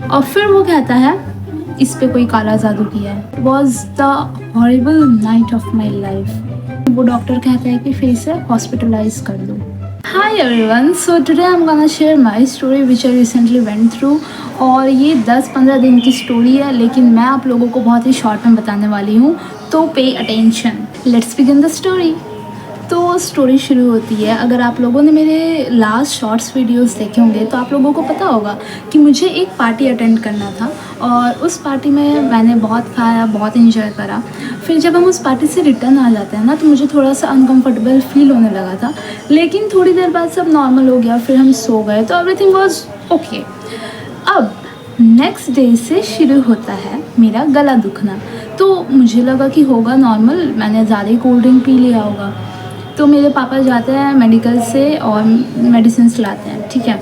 और फिर वो कहता है इस पे कोई काला जादू किया है। It was the horrible night of my life. वो डॉक्टर कहता है कि फिर इसे हॉस्पिटलाइज कर दो। Hi everyone, so today I'm gonna share my story which I recently went through। और ये 10-15 दिन की स्टोरी है, लेकिन मैं आप लोगों को बहुत ही शॉर्ट में बताने वाली हूँ, तो pay attention. Let's begin the story. तो स्टोरी शुरू होती है। अगर आप लोगों ने मेरे लास्ट शॉर्ट्स वीडियोस देखे होंगे तो आप लोगों को पता होगा कि मुझे एक पार्टी अटेंड करना था, और उस पार्टी में मैंने बहुत खाया, बहुत इंजॉय करा। फिर जब हम उस पार्टी से रिटर्न आ जाते हैं ना, तो मुझे थोड़ा सा अनकंफर्टेबल फील होने लगा था, लेकिन थोड़ी देर बाद सब नॉर्मल हो गया। फिर हम सो गए, तो एवरीथिंग वॉज ओके। अब नेक्स्ट डे से शुरू होता है मेरा गला दुखना। तो मुझे लगा कि होगा नॉर्मल, मैंने ज़्यादा ही कोल्ड ड्रिंक पी लिया होगा। तो मेरे पापा जाते हैं मेडिकल से और मेडिसिन लाते हैं, ठीक है।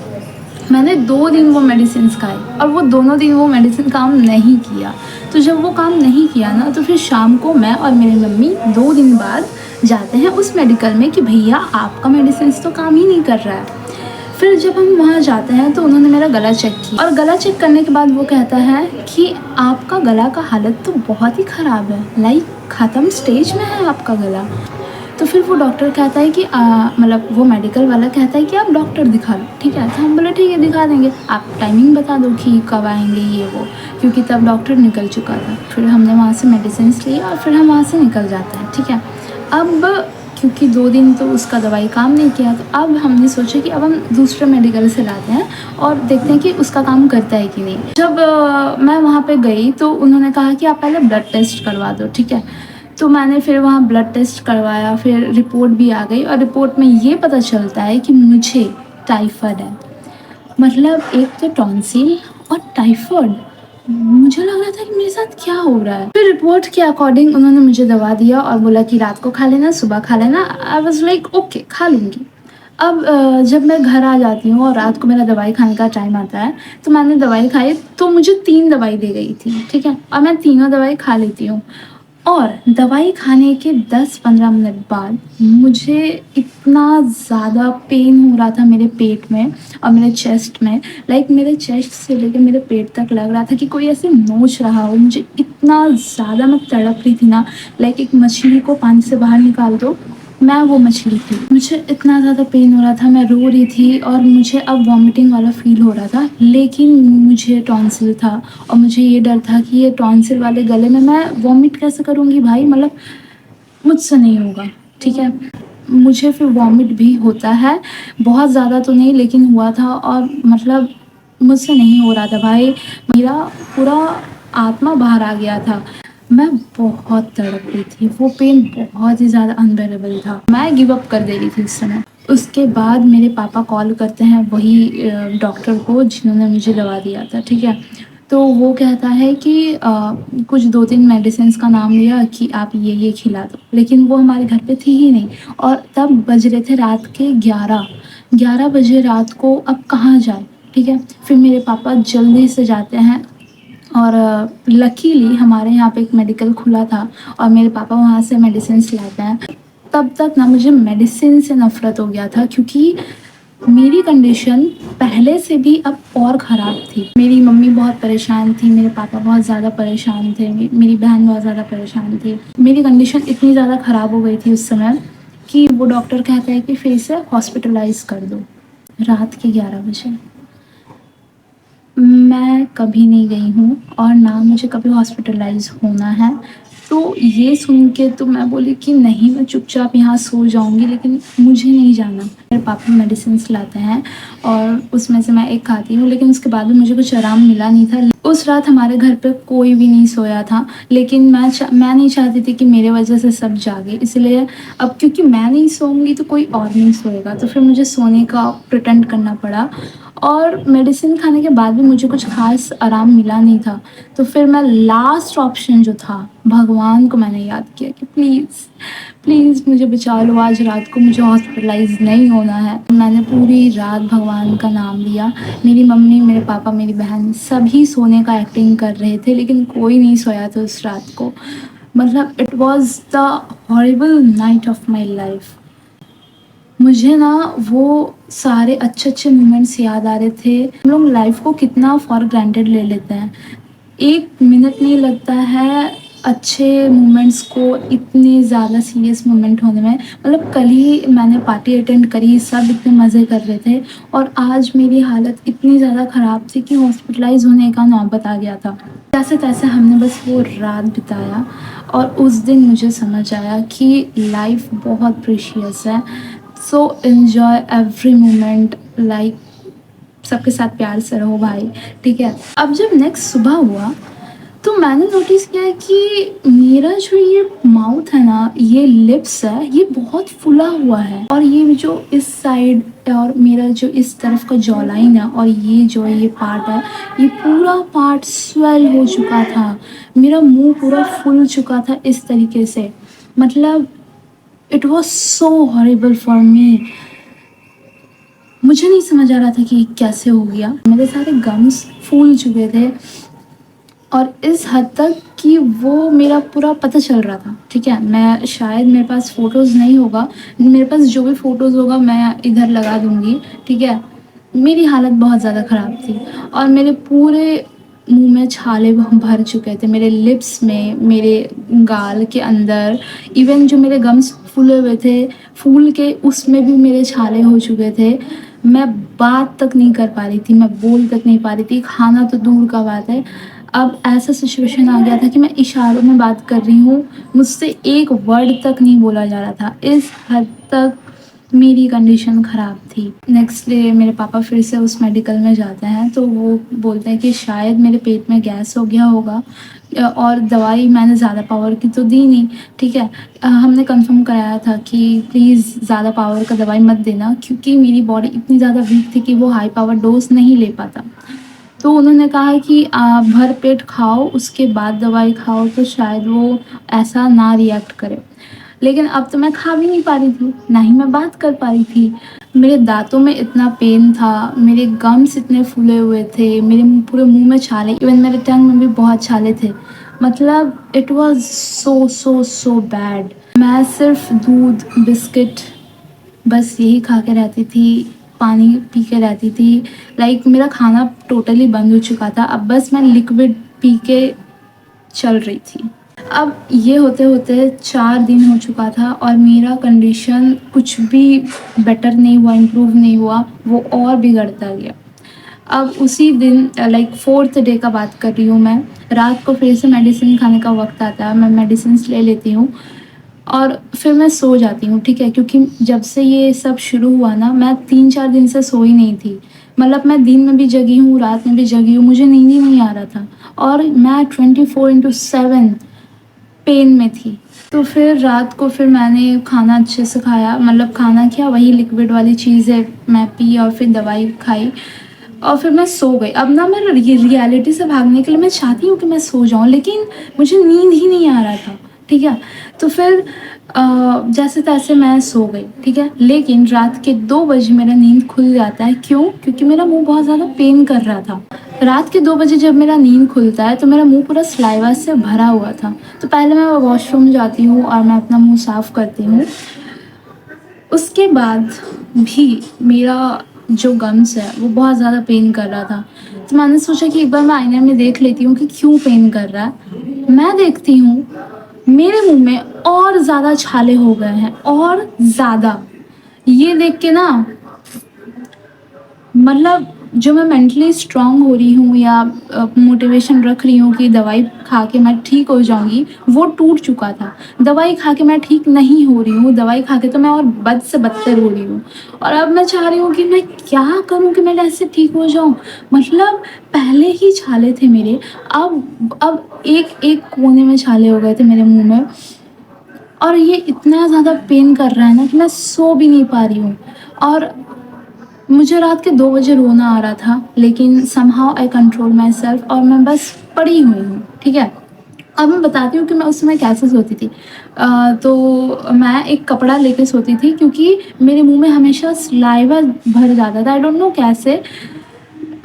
मैंने 2 दिन वो मेडिसिन खाए, और वो दोनों दिन वो मेडिसिन काम नहीं किया। तो जब वो काम नहीं किया ना, तो फिर शाम को मैं और मेरी मम्मी 2 दिन बाद जाते हैं उस मेडिकल में कि भैया आपका मेडिसिन तो काम ही नहीं कर रहा है। फिर जब हम वहाँ जाते हैं तो उन्होंने मेरा गला चेक किया, और गला चेक करने के बाद वो कहता है कि आपका गला का हालत तो बहुत ही ख़राब है, लाइक ख़त्म स्टेज में है आपका गला। तो फिर वो डॉक्टर कहता है कि मतलब वो मेडिकल वाला कहता है कि आप डॉक्टर दिखा लो, ठीक है। तो हम बोले ठीक है दिखा देंगे, आप टाइमिंग बता दो कि कब आएंगे ये वो, क्योंकि तब डॉक्टर निकल चुका था। फिर हमने वहाँ से मेडिसिन ली और फिर हम वहाँ से निकल जाते हैं, ठीक है। अब क्योंकि 2 दिन तो उसका दवाई काम नहीं किया, तो अब हमने सोचा कि अब हम दूसरे मेडिकल से लाते हैं और देखते हैं कि उसका काम करता है कि नहीं। जब मैं वहाँ पे गई तो उन्होंने कहा कि आप पहले ब्लड टेस्ट करवा दो, ठीक है। तो मैंने फिर वहाँ ब्लड टेस्ट करवाया, फिर रिपोर्ट भी आ गई, और रिपोर्ट में ये पता चलता है कि मुझे टाइफाइड है। मतलब एक तो टॉन्सिल और टाइफाइड। मुझे लग रहा था कि मेरे साथ क्या हो रहा है। फिर रिपोर्ट के अकॉर्डिंग उन्होंने मुझे दवा दिया और बोला कि रात को खा लेना, सुबह खा लेना। आई वाज लाइक ओके, खा लूँगी। अब जब मैं घर आ जाती हूँ और रात को मेरा दवाई खाने का टाइम आता है, तो मैंने दवाई खाई, तो मुझे 3 दवाई दी गई थी, ठीक है। और मैं तीनों दवाई खा लेती हूँ, और दवाई खाने के 10-15 मिनट बाद मुझे इतना ज़्यादा पेन हो रहा था मेरे पेट में और मेरे चेस्ट में, लाइक मेरे चेस्ट से लेकर मेरे पेट तक लग रहा था कि कोई ऐसे नोच रहा हो मुझे। इतना ज़्यादा मैं तड़प रही थी ना, लाइक एक मछली को पानी से बाहर निकाल दो, मैं वो मछली थी। मुझे इतना ज़्यादा पेन हो रहा था, मैं रो रही थी, और मुझे अब वॉमिटिंग वाला फील हो रहा था। लेकिन मुझे टॉन्सिल था, और मुझे ये डर था कि ये टॉन्सिल वाले गले में मैं वॉमिट कैसे करूँगी भाई, मतलब मुझसे नहीं होगा, ठीक है। मुझे फिर वॉमिट भी होता है, बहुत ज़्यादा तो नहीं लेकिन हुआ था, और मतलब मुझसे नहीं हो रहा था भाई, मेरा पूरा आत्मा बाहर आ गया था। मैं बहुत तड़प रही थी, वो पेन बहुत ही ज़्यादा अनबेरेबल था, मैं गिव अप कर दे रही थी उस समय। उसके बाद मेरे पापा कॉल करते हैं वही डॉक्टर को जिन्होंने मुझे दवा दिया था, ठीक है। तो वो कहता है कि कुछ 2-3 मेडिसिन्स का नाम लिया कि आप ये खिला दो, लेकिन वो हमारे घर पे थी ही नहीं, और तब बज रहे थे रात के 11 बजे रात को। अब कहाँ जाए, ठीक है। फिर मेरे पापा जल्दी से जाते हैं, और लकीली हमारे यहाँ पे एक मेडिकल खुला था, और मेरे पापा वहाँ से मेडिसिन लाते हैं। तब तक ना मुझे मेडिसिन से नफ़रत हो गया था, क्योंकि मेरी कंडीशन पहले से भी अब और ख़राब थी। मेरी मम्मी बहुत परेशान थी, मेरे पापा बहुत ज़्यादा परेशान थे, मेरी बहन बहुत ज़्यादा परेशान थी। मेरी कंडीशन इतनी ज़्यादा ख़राब हो गई थी उस समय कि वो डॉक्टर कहता है कि फिर इसे हॉस्पिटलाइज कर दो। रात के 11 बजे मैं कभी नहीं गई हूँ, और ना मुझे कभी हॉस्पिटलाइज होना है। तो ये सुन के तो मैं बोली कि नहीं, मैं चुपचाप यहाँ सो जाऊँगी, लेकिन मुझे नहीं जाना। मेरे पापा मेडिसिन लाते हैं, और उसमें से मैं एक खाती हूँ, लेकिन उसके बाद भी मुझे कुछ आराम मिला नहीं था। उस रात हमारे घर पे कोई भी नहीं सोया था, लेकिन मैं नहीं चाहती थी कि मेरे वजह से सब जागे, इसलिए अब क्योंकि मैं नहीं सोऊंगी तो कोई और नहीं सोएगा, तो फिर मुझे सोने का प्रिटेंड करना पड़ा। और मेडिसिन खाने के बाद भी मुझे कुछ ख़ास आराम मिला नहीं था। तो फिर मैं लास्ट ऑप्शन जो था, भगवान को मैंने याद किया कि प्लीज़ प्लीज़ मुझे बचा लो, आज रात को मुझे हॉस्पिटलाइज नहीं होना है। मैंने पूरी रात भगवान का नाम लिया। मेरी मम्मी, मेरे पापा, मेरी बहन सभी सोने का एक्टिंग कर रहे थे, लेकिन कोई नहीं सोया था उस रात को। मतलब it was the horrible night of my life. मुझे ना वो सारे अच्छे-अच्छे मोमेंट्स याद आ रहे थे। हम लोग लाइफ़ को कितना फॉर ग्रांटेड ले लेते हैं। 1 मिनट नहीं लगता है अच्छे मोमेंट्स को इतने ज़्यादा सीरियस मोमेंट होने में। मतलब कल ही मैंने पार्टी अटेंड करी, सब इतने मज़े कर रहे थे और आज मेरी हालत इतनी ज़्यादा ख़राब थी कि हॉस्पिटलाइज़ होने का नौबत आ गया था। जैसे-तैसे हमने बस वो रात बिताया और उस दिन मुझे समझ आया कि लाइफ़ बहुत प्रीशियस है। So enjoy every moment, like सबके साथ प्यार से रहो भाई, ठीक है? अब जब नेक्स्ट सुबह हुआ, तो मैंने नोटिस किया है कि मेरा जो ये माउथ है ना, ये लिप्स है, ये बहुत फूला हुआ है और ये जो इस साइड और मेरा जो इस तरफ का जॉ लाइन है और ये जो ये पार्ट है, ये पूरा पार्ट स्वेल हो चुका था। मेरा मुँह पूरा फूल चुका था इस तरीके से। मतलब it was so horrible for me. मुझे नहीं समझ आ रहा था कि कैसे हो गया। मेरे सारे गम्स फूल चुके थे और इस हद तक कि वो मेरा पूरा पता चल रहा था, ठीक है? मैं शायद मेरे पास फ़ोटोज़ नहीं होगा, मेरे पास जो भी फ़ोटोज़ होगा मैं इधर लगा दूँगी, ठीक है? मेरी हालत बहुत ज़्यादा ख़राब थी और मेरे पूरे मुँह में छाले भर चुके थे, मेरे लिप्स में, मेरे गाल के अंदर, इवन जो मेरे गम्स फूले हुए थे, फूल के उसमें भी मेरे छाले हो चुके थे। मैं बात तक नहीं कर पा रही थी, मैं बोल तक नहीं पा रही थी, खाना तो दूर का बात है। अब ऐसा सिचुएशन आ गया था कि मैं इशारों में बात कर रही हूँ, मुझसे एक वर्ड तक नहीं बोला जा रहा था। इस हद तक मेरी कंडीशन ख़राब थी। नेक्स्ट डे मेरे पापा फिर से उस मेडिकल में जाते हैं, तो वो बोलते हैं कि शायद मेरे पेट में गैस हो गया होगा और दवाई मैंने ज़्यादा पावर की तो दी नहीं, ठीक है? हमने कंफर्म कराया था कि प्लीज़ ज़्यादा पावर का दवाई मत देना, क्योंकि मेरी बॉडी इतनी ज़्यादा वीक थी कि वो हाई पावर डोज़ नहीं ले पाता। तो उन्होंने कहा कि भर पेट खाओ, उसके बाद दवाई खाओ तो शायद वो ऐसा ना रिएक्ट करे। लेकिन अब तो मैं खा भी नहीं पा रही थी, ना ही मैं बात कर पा रही थी। मेरे दाँतों में इतना पेन था, मेरे गम्स इतने फूले हुए थे, मेरे पूरे मुँह में छाले, इवन मेरे टंग में भी बहुत छाले थे। मतलब इट वाज़ सो बैड। मैं सिर्फ़ दूध, बिस्किट बस यही खा के रहती थी, पानी पी के रहती थी। लाइक मेरा खाना टोटली बंद हो चुका था, अब बस मैं लिक्विड पी के चल रही थी। अब ये होते-होते 4 दिन हो चुका था और मेरा कंडीशन कुछ भी बेटर नहीं हुआ, इम्प्रूव नहीं हुआ, वो और बिगड़ता गया। अब उसी दिन लाइक 4th डे का बात कर रही हूँ मैं, रात को फिर से मेडिसिन खाने का वक़्त आता है, मैं मेडिसिन्स ले लेती हूँ और फिर मैं सो जाती हूँ, ठीक है? क्योंकि जब से ये सब शुरू हुआ ना, मैं 3-4 दिन से सोई नहीं थी। मतलब मैं दिन में भी जगी हूँ, रात में भी जगी हूँ, मुझे नींद ही नहीं आ रहा था और मैं 24/7 पेन में थी। तो फिर रात को फिर मैंने खाना अच्छे से खाया, मतलब खाना क्या, वही लिक्विड वाली चीज़ें मैं पी और फिर दवाई खाई और फिर मैं सो गई। अब ना मैं रियलिटी से भागने के लिए मैं चाहती हूँ कि मैं सो जाऊँ, लेकिन मुझे नींद ही नहीं आ रहा था, ठीक है? तो फिर जैसे-तैसे मैं सो गई, ठीक है? लेकिन रात के 2 बजे मेरा नींद खुल जाता है, क्यों? क्योंकि मेरा मुँह बहुत ज़्यादा पेन कर रहा था। रात के 2 बजे जब मेरा नींद खुलता है, तो मेरा मुँह पूरा सलाइवा से भरा हुआ था। तो पहले मैं वॉशरूम जाती हूँ और मैं अपना मुँह साफ़ करती हूँ। उसके बाद भी मेरा जो गम्स है वो बहुत ज़्यादा पेन कर रहा था। तो मैंने सोचा कि एक बार मैं आईने में देख लेती हूँ कि क्यों पेन कर रहा है। मैं देखती हूँ मेरे मुँह में और ज़्यादा छाले हो गए हैं और ज़्यादा। ये देख के ना, मतलब जो मैं मेंटली स्ट्रॉन्ग हो रही हूँ या मोटिवेशन रख रही हूँ कि दवाई खा के मैं ठीक हो जाऊँगी, वो टूट चुका था। दवाई खा के मैं ठीक नहीं हो रही हूँ, दवाई खा के तो मैं और बद से बदतर हो रही हूँ और अब मैं चाह रही हूँ कि मैं क्या करूँ कि मैं ऐसे ठीक हो जाऊँ? मतलब पहले ही छाले थे मेरे, अब एक-एक कोने में छाले हो गए थे मेरे मुँह में और ये इतना ज़्यादा पेन कर रहा है ना कि मैं सो भी नहीं पा रही हूँ और मुझे रात के 2 बजे रोना आ रहा था, लेकिन somehow I control my self और मैं बस पड़ी हुई हूँ, ठीक है? अब मैं बताती हूँ कि मैं उस समय कैसे सोती थी। तो मैं एक कपड़ा लेके सोती थी क्योंकि मेरे मुँह में हमेशा सलाइवा भर जाता था, आई डोंट नो कैसे,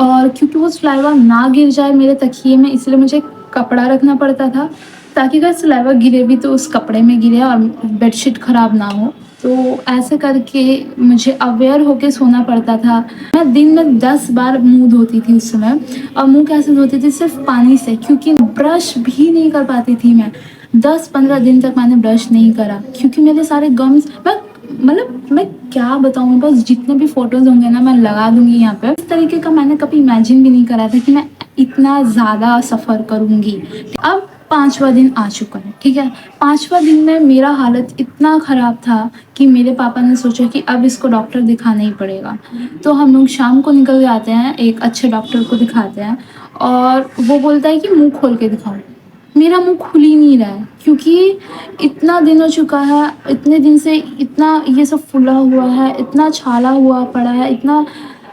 और क्योंकि वो सलाइवा ना गिर जाए मेरे तकिए में, इसलिए मुझे कपड़ा रखना पड़ता था, ताकि अगर सलाइवा गिरे भी तो उस कपड़े में गिरे और बेडशीट खराब ना हो। तो ऐसे करके मुझे अवेयर होके सोना पड़ता था। मैं दिन में 10 बार मुँह धोती थी उस समय, और मुँह कैसे धोती थी? सिर्फ़ पानी से, क्योंकि ब्रश भी नहीं कर पाती थी मैं। 10-15 दिन तक मैंने ब्रश नहीं करा, क्योंकि मेरे सारे गम्स मैं क्या बताऊँ, मेरे पास जितने भी फ़ोटोज़ होंगे ना मैं लगा दूँगी यहाँ पे। इस तरीके का मैंने कभी इमेजिन भी नहीं करा था कि मैं इतना ज़्यादा सफ़र करूँगी। अब 5वां दिन आ चुका है, ठीक है? 5वां दिन में मेरा हालत इतना ख़राब था कि मेरे पापा ने सोचा कि अब इसको डॉक्टर दिखाना ही पड़ेगा। तो हम लोग शाम को निकल जाते हैं, एक अच्छे डॉक्टर को दिखाते हैं, और वो बोलता है कि मुँह खोल के दिखाओ। मेरा मुँह खुल ही नहीं रहा है, क्योंकि इतना दिन हो चुका है, इतने दिन से इतना ये सब फूला हुआ है, इतना छाला हुआ पड़ा है, इतना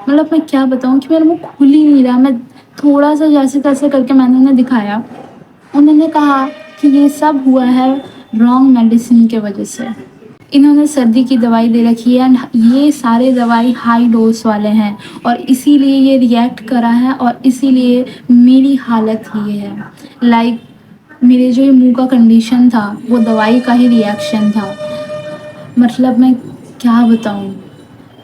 मैं क्या बताऊँ कि मेरा मुँह खुल ही नहीं रहा। मैं थोड़ा-सा जैसे-तैसे करके मैंने उन्हें दिखाया। उन्होंने कहा कि ये सब हुआ है रॉन्ग मेडिसिन के वजह से। इन्होंने सर्दी की दवाई दे रखी है, एंड ये सारे दवाई हाई डोज़ वाले हैं, और इसीलिए ये रिएक्ट करा है, और इसीलिए मेरी हालत ये है। मेरे जो ये मुँह का कंडीशन था, वो दवाई का ही रिएक्शन था। मैं क्या बताऊँ?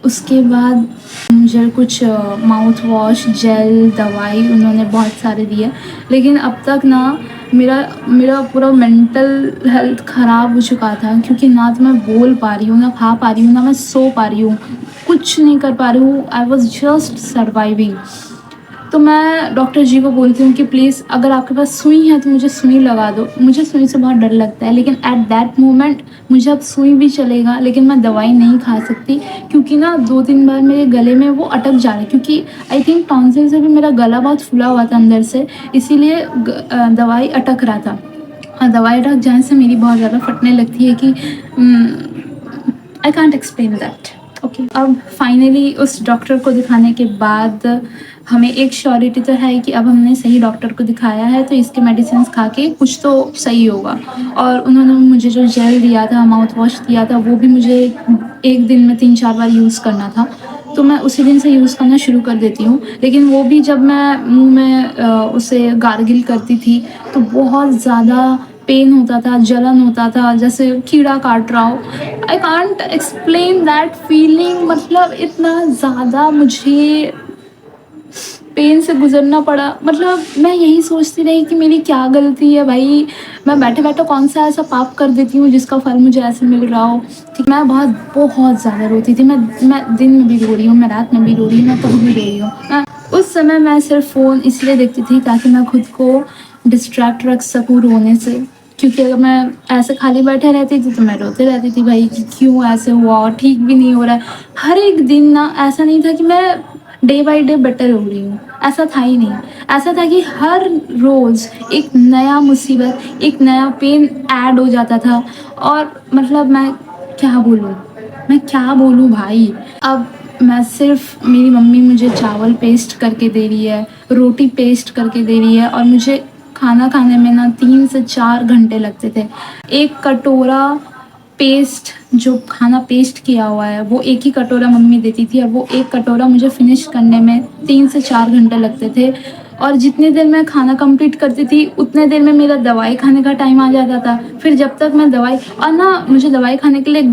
उसके बाद मुझे कुछ माउथ वॉश, जेल, दवाई उन्होंने बहुत सारे दिए, लेकिन अब तक ना मेरा मेरा पूरा मेंटल हेल्थ ख़राब हो चुका था, क्योंकि ना तो मैं बोल पा रही हूँ, ना खा पा रही हूँ, ना मैं सो पा रही हूँ, कुछ नहीं कर पा रही हूँ। I was just surviving. तो मैं डॉक्टर जी को बोलती हूँ कि प्लीज़ अगर आपके पास सुई है तो मुझे सुई लगा दो। मुझे सुई से बहुत डर लगता है, लेकिन एट दैट मोमेंट मुझे अब सुई भी चलेगा, लेकिन मैं दवाई नहीं खा सकती, क्योंकि ना 2-3 बार मेरे गले में वो अटक जा रहा है, क्योंकि आई थिंक टॉन्सिल से भी मेरा गला बहुत फूला हुआ था अंदर से, इसीलिए दवाई अटक रहा था। और दवाई अटक जाने से मेरी बहुत ज़्यादा फटने लगती है कि I can't explain that. Okay, अब फाइनली उस डॉक्टर को दिखाने के बाद हमें एक श्योरिटी तो है कि अब हमने सही डॉक्टर को दिखाया है, तो इसके मेडिसिन खा के कुछ तो सही होगा। और उन्होंने मुझे जो जेल दिया था, माउथ वॉश दिया था, वो भी मुझे एक दिन में 3-4 बार यूज़ करना था, तो मैं उसी दिन से यूज़ करना शुरू कर देती हूँ। लेकिन वो भी जब मैं मुँह में उसे गार्गिल करती थी, तो बहुत ज़्यादा पेन होता था, जलन होता था, जैसे कीड़ा काट रहा हो। I can't explain that feeling. इतना ज़्यादा मुझे पेन से गुज़रना पड़ा। मैं यही सोचती रही कि मेरी क्या गलती है भाई? मैं बैठे-बैठे कौन-सा ऐसा पाप कर देती हूँ जिसका फल मुझे ऐसे मिल रहा हो। ठीक, मैं बहुत ज़्यादा रोती थी। मैं दिन में भी रो रही हूँ, मैं रात में भी रो रही हूँ, मैं कभी भी रो रही हूँ। उस समय मैं सिर्फ़ फ़ोन इसलिए देखती थी ताकि मैं खुद को डिस्ट्रैक्ट रख सकूँ रोने से, क्योंकि अगर मैं ऐसे खाली बैठे रहती थी तो मैं रोते रहती थी भाई कि क्यों ऐसे हुआ, और ठीक भी नहीं हो रहा है। हर एक दिन ना ऐसा नहीं था कि मैं डे बाय डे बेटर हो रही हूँ, ऐसा था ही नहीं। ऐसा था कि हर रोज़ एक नया मुसीबत, एक नया पेन ऐड हो जाता था, और क्या बोलूँ मैं क्या बोलूँ भाई। अब मैं सिर्फ़, मेरी मम्मी मुझे चावल पेस्ट करके दे रही है, रोटी पेस्ट करके दे रही है, और मुझे खाना खाने में ना 3 से 4 घंटे लगते थे। एक कटोरा पेस्ट, जो खाना पेस्ट किया हुआ है, वो एक ही कटोरा मम्मी देती थी, और वो एक कटोरा मुझे फिनिश करने में 3 से 4 घंटे लगते थे। और जितनी देर मैं खाना कंप्लीट करती थी, उतने देर में मेरा दवाई खाने का टाइम आ जाता था। फिर जब तक मैं दवाई, और ना मुझे दवाई खाने के लिए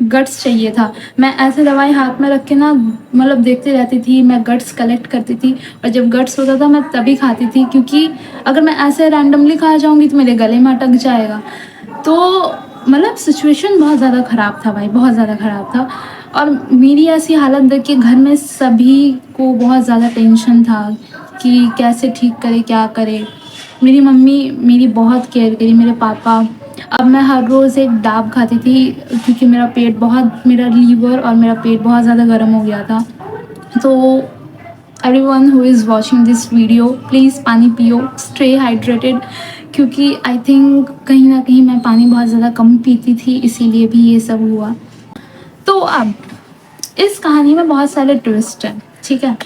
गट्स चाहिए था। मैं ऐसे दवाई हाथ में रख के ना देखती रहती थी, मैं गट्स कलेक्ट करती थी, और जब गट्स होता था मैं तभी खाती थी, क्योंकि अगर मैं ऐसे रैंडमली खा जाऊँगी तो मेरे गले में अटक जाएगा। तो सिचुएशन बहुत ज़्यादा ख़राब था भाई, बहुत ज़्यादा ख़राब था। और मेरी ऐसी हालत देख के घर में सभी को बहुत ज़्यादा टेंशन था कि कैसे ठीक करे, क्या करे। मेरी मम्मी मेरी बहुत केयर करी, मेरे पापा। अब मैं हर रोज़ एक डाब खाती थी, क्योंकि मेरा लीवर और मेरा पेट बहुत ज़्यादा गर्म हो गया था। तो everyone who is watching this video, please पानी पियो, स्टे हाइड्रेटेड, क्योंकि आई थिंक कहीं ना कहीं मैं पानी बहुत ज़्यादा कम पीती थी, इसीलिए भी ये सब हुआ। तो अब इस कहानी में बहुत सारे ट्विस्ट हैं, ठीक है?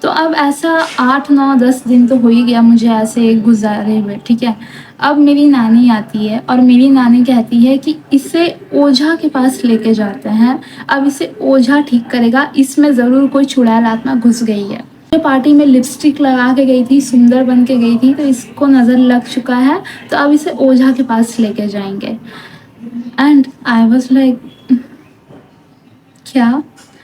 तो अब ऐसा 8-9-10 दिन तो हो ही गया मुझे ऐसे गुजारे हुए, ठीक है? अब मेरी नानी आती है, और मेरी नानी कहती है कि इसे ओझा के पास लेके जाते हैं, अब इसे ओझा ठीक करेगा, इसमें ज़रूर कोई चुड़ैल आत्मा घुस गई है। मैं पार्टी में लिपस्टिक लगा के गई थी, सुंदर बन के गई थी, तो इसको नज़र लग चुका है, तो अब इसे ओझा के पास लेके जाएंगे। एंड आई वॉज लाइक क्या।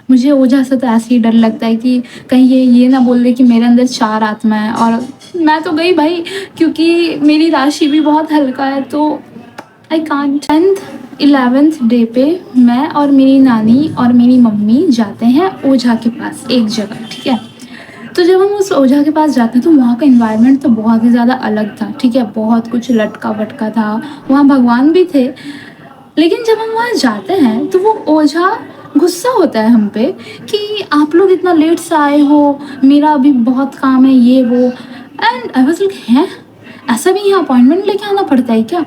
मुझे ओझा से तो ऐसे ही डर लगता है कि कहीं ये ना बोल दे कि मेरे अंदर 4 आत्मा है। और मैं तो गई भाई, क्योंकि मेरी राशि भी बहुत हल्का है, तो आई कांट। 11th डे पे मैं और मेरी नानी और मेरी मम्मी जाते हैं ओझा के पास एक जगह, ठीक है। तो जब हम उस ओझा के पास जाते हैं तो वहाँ का इन्वायरमेंट तो बहुत ही ज़्यादा अलग था, ठीक है। बहुत कुछ लटका वटका था, वहाँ भगवान भी थे। लेकिन जब हम वहाँ जाते हैं तो वो ओझा गुस्सा होता है हम पे कि आप लोग इतना लेट से आए हो, मेरा अभी बहुत काम है, ये वो। एंड आई वाज लाइक हैं, ऐसा भी यहाँ अपॉइंटमेंट लेके आना पड़ता है क्या।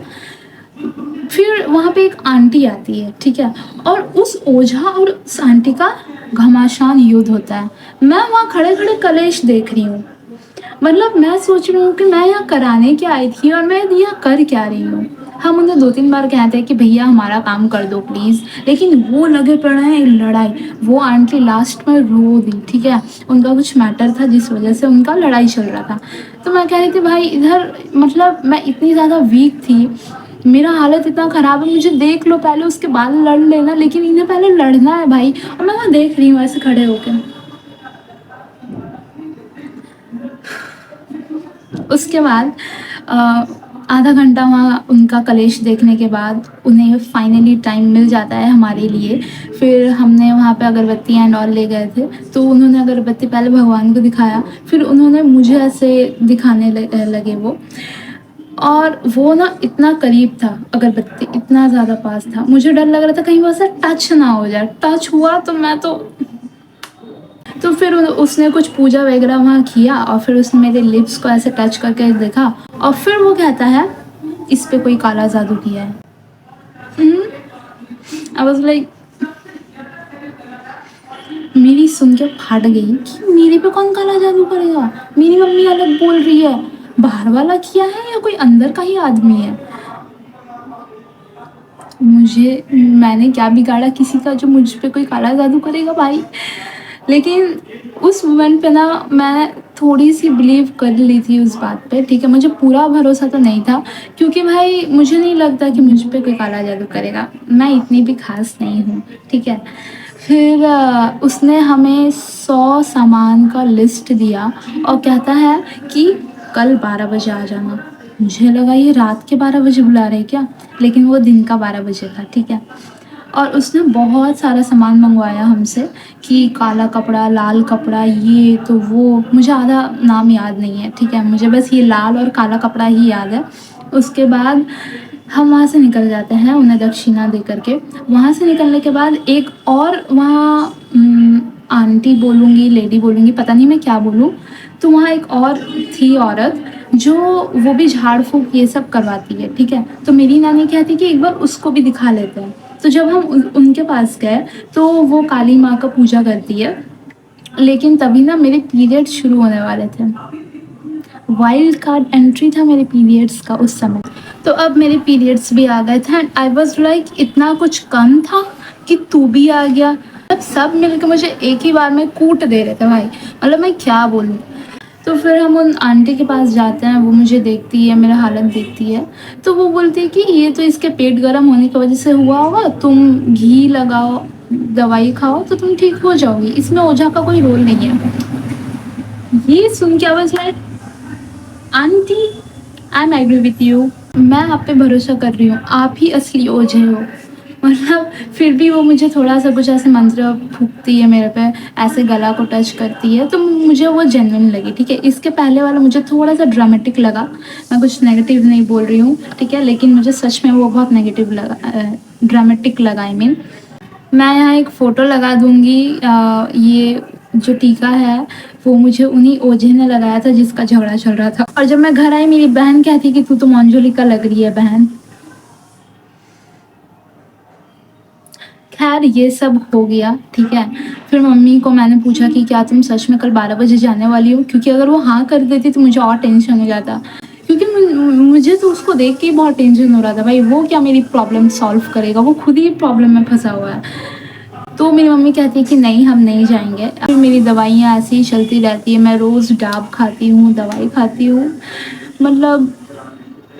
फिर वहाँ पे एक आंटी आती है, ठीक है, और उस ओझा और उस आंटी का घमासान युद्ध होता है। मैं वहाँ खड़े खड़े कलेश देख रही हूँ। मतलब मैं सोच रही हूँ कि मैं यहाँ कराने क्या आई थी और मैं यहाँ कर क्या रही हूँ। हम उन्हें 2-3 बार कहते हैं कि भैया हमारा काम कर दो प्लीज़, लेकिन वो लगे पड़े हैं लड़ाई। वो आंटी लास्ट में रो दी, ठीक है। उनका कुछ मैटर था जिस वजह से उनका लड़ाई चल रहा था। तो मैं कह रही थी भाई इधर, मतलब मैं इतनी ज़्यादा वीक थी, मेरा हालत इतना ख़राब है, मुझे देख लो पहले, उसके बाद लड़ लेना, लेकिन इन्हें पहले लड़ना है भाई। और मैं वहाँ देख रही हूँ ऐसे खड़े होकर। उसके बाद आधा घंटा वहाँ उनका कलेश देखने के बाद उन्हें फाइनली टाइम मिल जाता है हमारे लिए। फिर हमने वहाँ पे अगरबत्ती एंड ऑल ले गए थे, तो उन्होंने अगरबत्ती पहले भगवान को दिखाया, फिर उन्होंने मुझे ऐसे दिखाने लगे वो। और वो ना इतना करीब था, अगरबत्ती इतना ज़्यादा पास था, मुझे डर लग रहा था कहीं वो ऐसा टच ना हो जाए। टच हुआ तो मैं तो फिर उसने कुछ पूजा वगैरह वहाँ किया और फिर उसने मेरे लिप्स को ऐसे टच करके देखा और फिर वो कहता है इस पे कोई काला जादू किया है। आई वाज लाइक, मेरी सुन के फट गई कि मेरे पे कौन काला जादू करेगा। मेरी मम्मी अलग बोल रही है बाहर वाला किया है या कोई अंदर का ही आदमी है। मैंने क्या बिगाड़ा किसी का जो मुझ पे कोई काला जादू करेगा भाई। लेकिन उस मोमेंट पे ना मैं थोड़ी सी बिलीव कर ली थी उस बात पे, ठीक है। मुझे पूरा भरोसा तो नहीं था, क्योंकि भाई मुझे नहीं लगता कि मुझ पे कोई काला जादू करेगा, मैं इतनी भी खास नहीं हूँ, ठीक है। फिर उसने हमें 100 सामान का लिस्ट दिया और कहता है कि कल 12 बजे आ जाना। मुझे लगा ये रात के 12 बजे बुला रहे क्या, लेकिन वो दिन का 12 बजे था, ठीक है। और उसने बहुत सारा सामान मंगवाया हमसे कि काला कपड़ा, लाल कपड़ा, ये तो वो, मुझे आधा नाम याद नहीं है, ठीक है। मुझे बस ये लाल और काला कपड़ा ही याद है। उसके बाद हम वहाँ से निकल जाते हैं उन्हें दक्षिणा दे करके। वहाँ से निकलने के बाद एक और वहाँ आंटी बोलूँगी, लेडी बोलूँगी, पता नहीं मैं क्या बोलूँ। तो वहाँ एक और थी औरत जो वो भी झाड़ फूँक ये सब करवाती है, ठीक है। तो मेरी नानी कहती कि एक बार उसको भी दिखा लेते हैं। तो जब हम उनके पास गए तो वो काली माँ का पूजा करती है, लेकिन तभी ना मेरे पीरियड शुरू होने वाले थे। वाइल्ड कार्ड एंट्री था मेरे पीरियड्स का उस समय। तो अब मेरे पीरियड्स भी आ गए थे एंड आई वाज लाइक इतना कुछ कम था कि तू भी आ गया। अब सब मिलकर मुझे एक ही बार में कूट दे रहे थे भाई, मतलब मैं क्या बोलूँ। तो फिर हम उन आंटी के पास जाते हैं, वो मुझे देखती है, मेरा हालत देखती है, तो वो बोलती है कि ये तो इसके पेट गर्म होने की वजह से हुआ होगा, तुम घी लगाओ, दवाई खाओ तो तुम ठीक हो जाओगी, इसमें ओझा का कोई रोल नहीं है। ये सुन के आवाज like aunty I am agree with you, मैं आप पे भरोसा कर रही हूँ, आप ही असली ओझे हो। मतलब फिर भी वो मुझे थोड़ा सा कुछ ऐसे मंत्र फूकती है मेरे पे, ऐसे गला को टच करती है, तो मुझे वो जेन्युइन लगी, ठीक है। इसके पहले वाला मुझे थोड़ा सा ड्रामेटिक लगा, मैं कुछ नेगेटिव नहीं बोल रही हूँ, ठीक है, लेकिन मुझे सच में वो बहुत नेगेटिव लगा, ड्रामेटिक लगा, आई मीन। मैं यहाँ एक फ़ोटो लगा दूँगी, ये जो टीका है वो मुझे उन्हीं ओझे ने लगाया था जिसका झगड़ा चल रहा था। और जब मैं घर आई मेरी बहन कहती कि तू तो मंजुलिका लग रही है बहन। खैर ये सब हो गया, ठीक है। फिर मम्मी को मैंने पूछा कि क्या तुम सच में कल 12 बजे जाने वाली हो, क्योंकि अगर वो हाँ कर देती तो मुझे और टेंशन हो जाता, क्योंकि मुझे तो उसको देख के ही बहुत टेंशन हो रहा था भाई। वो क्या मेरी प्रॉब्लम सॉल्व करेगा, वो खुद ही प्रॉब्लम में फंसा हुआ है। तो मेरी मम्मी कहती है कि नहीं हम नहीं जाएंगे। फिर मेरी दवाइयाँ ऐसी ही चलती रहती है, मैं रोज़ डाब खाती हूँ, दवाई खाती हूँ, मतलब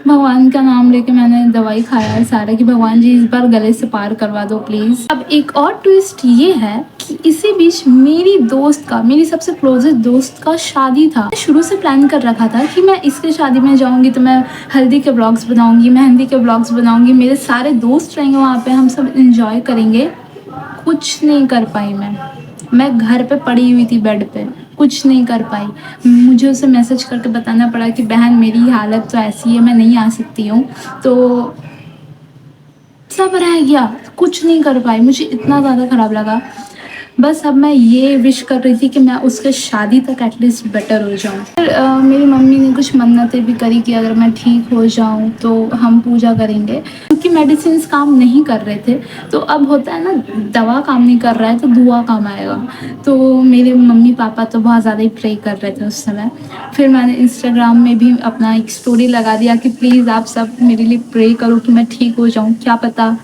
भगवान का नाम लेके मैंने दवाई खाया है सारा कि भगवान जी इस बार गले से पार करवा दो प्लीज़। अब एक और ट्विस्ट ये है कि इसी बीच मेरी दोस्त का, मेरी सबसे क्लोजेस्ट दोस्त का शादी था। शुरू से प्लान कर रखा था कि मैं इसके शादी में जाऊंगी तो मैं हल्दी के ब्लॉग्स बनाऊंगी, मेहंदी के ब्लॉग्स बनाऊंगी, मेरे सारे दोस्त रहेंगे वहाँ पे, हम सब इंजॉय करेंगे। कुछ नहीं कर पाई मैं घर पे पड़ी हुई थी बेड पे, कुछ नहीं कर पाई। मुझे उसे मैसेज करके बताना पड़ा कि बहन मेरी हालत तो ऐसी है, मैं नहीं आ सकती हूँ। तो सब रह गया, कुछ नहीं कर पाई, मुझे इतना ज़्यादा ख़राब लगा। बस अब मैं ये विश कर रही थी कि मैं उसके शादी तक एटलीस्ट बेटर हो जाऊँ। फिर मेरी मम्मी ने कुछ मन्नतें भी करी कि अगर मैं ठीक हो जाऊँ तो हम पूजा करेंगे, क्योंकि मेडिसिन काम नहीं कर रहे थे। तो अब होता है ना, दवा काम नहीं कर रहा है तो दुआ काम आएगा। तो मेरे मम्मी पापा तो बहुत ज़्यादा ही प्रे कर रहे थे उस समय। फिर मैंने इंस्टाग्राम में भी अपना एक स्टोरी लगा दिया कि प्लीज़ आप सब मेरे लिए प्रे करो कि मैं ठीक हो जाऊँ। क्या पता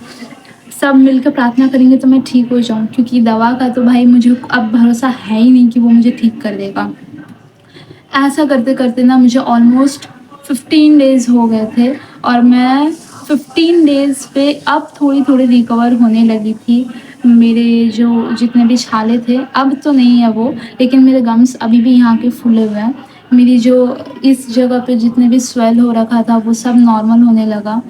सब मिलकर प्रार्थना करेंगे तो मैं ठीक हो जाऊँ, क्योंकि दवा का तो भाई मुझे अब भरोसा है ही नहीं कि वो मुझे ठीक कर देगा। ऐसा करते करते ना मुझे ऑलमोस्ट 15 डेज़ हो गए थे और मैं 15 डेज़ पे अब थोड़ी थोड़ी रिकवर होने लगी थी। मेरे जो जितने भी छाले थे अब तो नहीं है वो, लेकिन मेरे गम्स अभी भी यहाँ के फूले हुए हैं। मेरी जो इस जगह पे जितने भी स्वेल हो रखा था वो सब नॉर्मल होने लगा।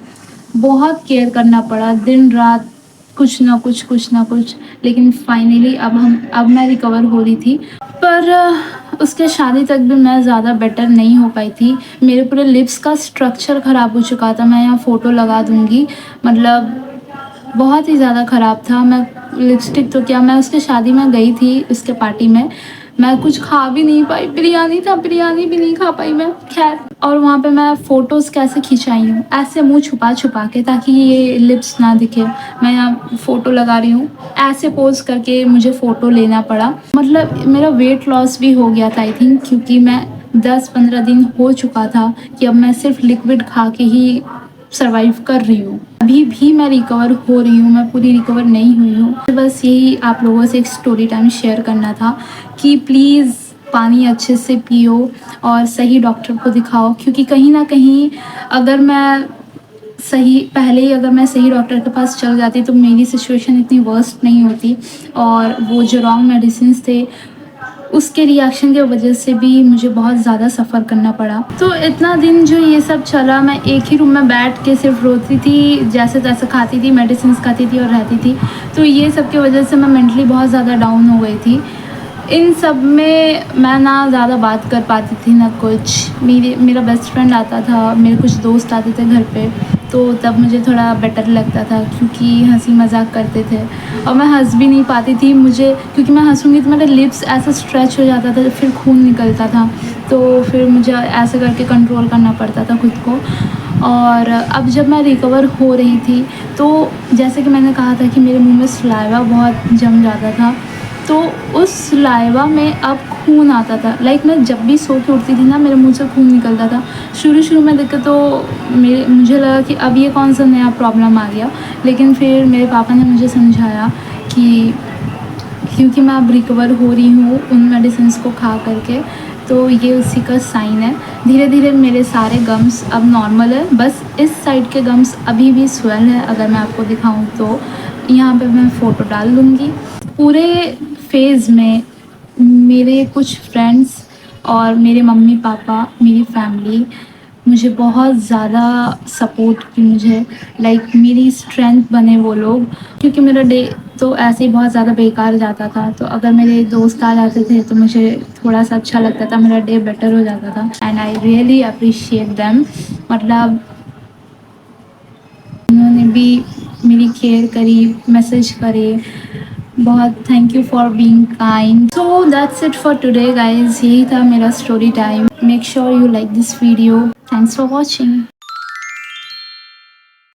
बहुत केयर करना पड़ा दिन रात, कुछ ना कुछ, लेकिन फाइनली अब मैं रिकवर हो रही थी। पर उसके शादी तक भी मैं ज़्यादा बेटर नहीं हो पाई थी। मेरे पूरे लिप्स का स्ट्रक्चर ख़राब हो चुका था, मैं यहाँ फ़ोटो लगा दूँगी। मतलब बहुत ही ज़्यादा ख़राब था। मैं लिपस्टिक तो क्या, मैं उसके शादी में गई थी, उसके पार्टी में मैं कुछ खा भी नहीं पाई, बिरयानी था, बिरयानी भी नहीं खा पाई मैं। खैर, और वहाँ पे मैं फ़ोटोज़ कैसे खिंचाई हूँ, ऐसे मुंह छुपा छुपा के, ताकि ये लिप्स ना दिखे। मैं यहाँ फ़ोटो लगा रही हूँ, ऐसे पोज करके मुझे फ़ोटो लेना पड़ा। मतलब मेरा वेट लॉस भी हो गया था आई थिंक, क्योंकि मैं 10-15 दिन हो चुका था कि अब मैं सिर्फ लिक्विड खा के ही सर्वाइव कर रही हूँ। अभी भी मैं रिकवर हो रही हूँ, मैं पूरी रिकवर नहीं हुई हूँ। बस यही आप लोगों से एक स्टोरी टाइम शेयर करना था कि प्लीज़ पानी अच्छे से पियो और सही डॉक्टर को दिखाओ, क्योंकि कहीं ना कहीं अगर मैं अगर मैं सही डॉक्टर के पास चल जाती तो मेरी सिचुएशन इतनी वर्स्ट नहीं होती। और वो जो रॉन्ग मेडिसिन थे उसके रिएक्शन की वजह से भी मुझे बहुत ज़्यादा सफ़र करना पड़ा। तो इतना दिन जो ये सब चला, मैं एक ही रूम में बैठ के सिर्फ रोती थी, जैसे तैसे खाती थी, मेडिसिन खाती थी और रहती थी। तो ये सब की वजह से मैं मेंटली बहुत ज़्यादा डाउन हो गई थी। इन सब में मैं ना ज़्यादा बात कर पाती थी ना कुछ। मेरा बेस्ट फ्रेंड आता था, मेरे कुछ दोस्त आते थे घर पे, तो तब मुझे थोड़ा बेटर लगता था क्योंकि हंसी मजाक करते थे। और मैं हंस भी नहीं पाती थी, मुझे क्योंकि मैं हंसूंगी तो मेरे लिप्स ऐसा स्ट्रेच हो जाता था, फिर खून निकलता था, तो फिर मुझे ऐसे करके कंट्रोल करना पड़ता था खुद को। और अब जब मैं रिकवर हो रही थी तो जैसे कि मैंने कहा था कि मेरे मुंह में सलाइवा बहुत जम जाता था, तो उस सलाइवा में अब खून आता था। लाइक मैं जब भी सो के उठती थी ना, मेरे मुंह से खून निकलता था। शुरू में देख के तो मुझे लगा कि अब ये कौन सा नया प्रॉब्लम आ गया, लेकिन फिर मेरे पापा ने मुझे समझाया कि क्योंकि मैं अब रिकवर हो रही हूँ उन मेडिसिन को खा करके, तो ये उसी का साइन है। धीरे धीरे मेरे सारे गम्स अब नॉर्मल है, बस इस साइड के गम्स अभी भी स्वेल है। अगर मैं आपको दिखाऊं तो यहाँ पे मैं फ़ोटो डाल दूँगी। पूरे फेज़ में मेरे कुछ फ्रेंड्स और मेरे मम्मी पापा, मेरी फैमिली मुझे बहुत ज़्यादा सपोर्ट की, मुझे लाइक मेरी स्ट्रेंथ बने वो लोग। क्योंकि मेरा डे तो ऐसे ही बहुत ज़्यादा बेकार जाता था, तो अगर मेरे दोस्त आ जाते थे तो मुझे थोड़ा सा अच्छा लगता था, मेरा डे बेटर हो जाता था। And I really appreciate them. मतलब उन्होंने भी मेरी केयर करी, मैसेज करे, बहुत thank you for being kind. So that's it for today guys, यही था मेरा story time. Make sure you like this video. Thanks for watching.